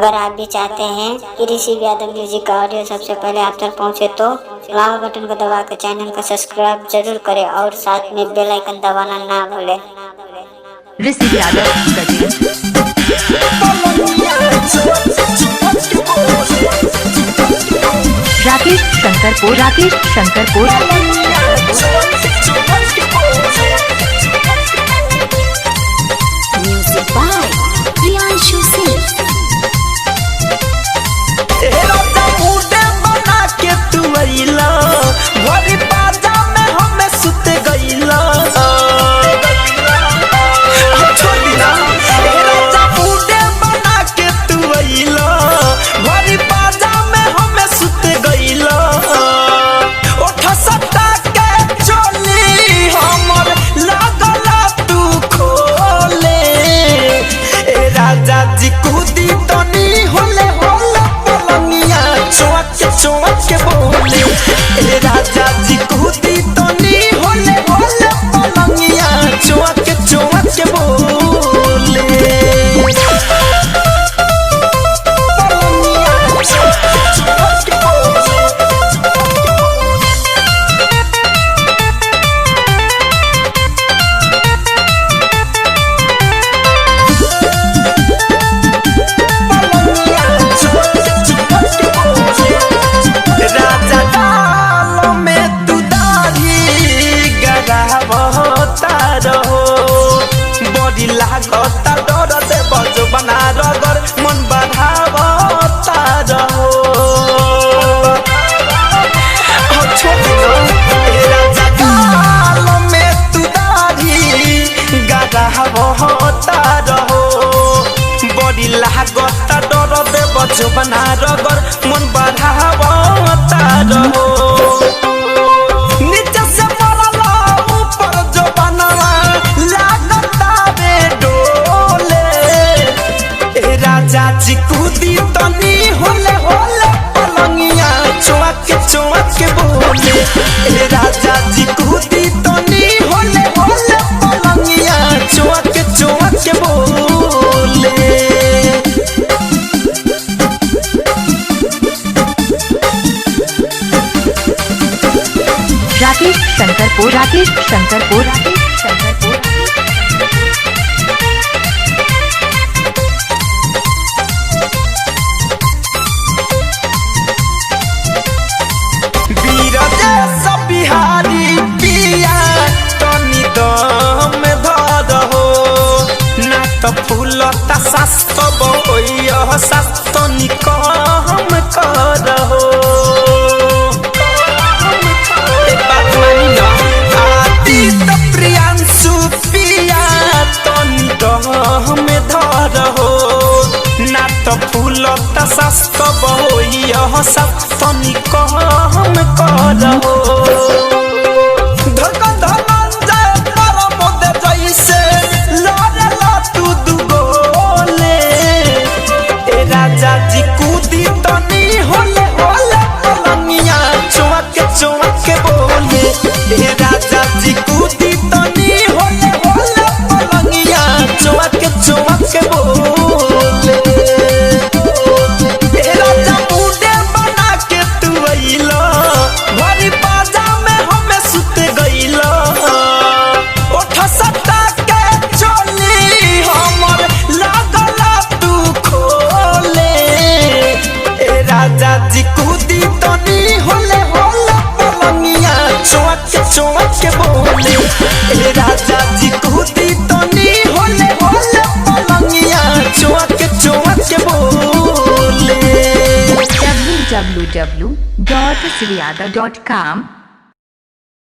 अगर आप भी चाहते हैं कि ऋषि यादव म्यूजिक का ऑडियो सबसे पहले आप तक पहुंचे तो लाल बटन को दबा कर चैनल को सब्सक्राइब जरूर करें और साथ में बेल आइकन दबाना ना भूलें। ऋषि यादव राकेश शंकरपुर म्यूजिक बाय प्रियांशु सिंह। लागता डर दे बजो बना रगर मन बढ़ावता रहो राजा काल में तू दाढ़ी गड़ावता रहो बड़ी लागता डर दे बजो बना रगर मन बढ़ावता रहो चाची कूदी तनी होले होले पलंगिया चुआ के बोले राजा जी कूदी तनी होले होले पलंगिया चुआ के बोले। राकेश शंकरपुर बिहारी पिया तनी दम धरहो ना तो फूलता शास्त्र बोइह शास्त्र निकम करहो प्रियांशु पिया तनी दम धरहो ना तो फूलता शास्त्र बोइह शास्त्र निकम करहो जी कूदी तनी होले होले पलंगिया चुआ के बोले राजा जी कूदी तनी होले होले पलंगिया चुआ के बोले राजा मुंडे बना के तू अइलो भरी बाजा में हमें सुत गइलो ओठ सटा के चोली हमर लागला तू खोले राजा जी कूदी तनी होले होले पलंगिया चुआ के बोले राजा जी कूदी तनी होले होले पलंगिया चुआ के बोले। www.sriyada.com